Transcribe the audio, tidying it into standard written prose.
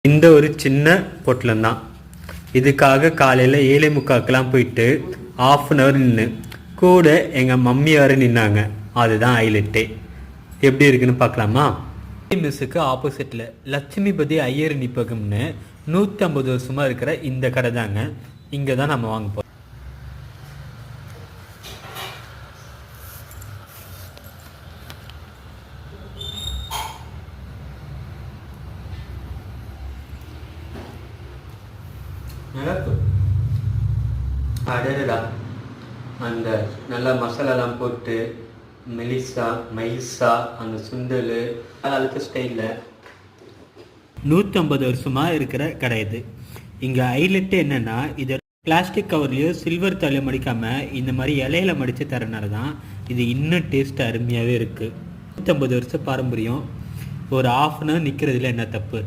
இந்த ஒரு சின்ன பொட்டலம் தான். இதுக்காக காலையில் 7:45 போயிட்டு 1/2 நின்று கூட எங்கள் மம்மி வேறு நின்னாங்க. அதுதான் ஹைலைட்டே. எப்படி இருக்குன்னு பார்க்கலாமா? மிஸ்ஸுக்கு ஆப்போசிட்டில் லட்சுமிபதி ஐயர் நிப்பகம்னு 150 வருஷமாக இருக்கிற இந்த கடை தாங்க. இங்கே தான் நம்ம வாங்க போகிறோம். அடடா, அந்த நல்லா மசாலாலாம் போட்டு மெலிசா மைஸா அந்த சுண்டல் அதுக்கு ஸ்டைலில் 150 வருஷமாக இருக்கிற கடை இது. இங்கே ஹைலைட்டு என்னென்னா, இதை பிளாஸ்டிக் கவர்லேயோ சில்வர் தாலியோ மடிக்காமல் இந்த மாதிரி இலையில மடித்து தரனால தான் இது இன்னும் டேஸ்ட் அருமையாகவே இருக்குது. 150 வருஷம் பாரம்பரியம். ஒரு 1/2 நிற்கிறதுல என்ன தப்பு?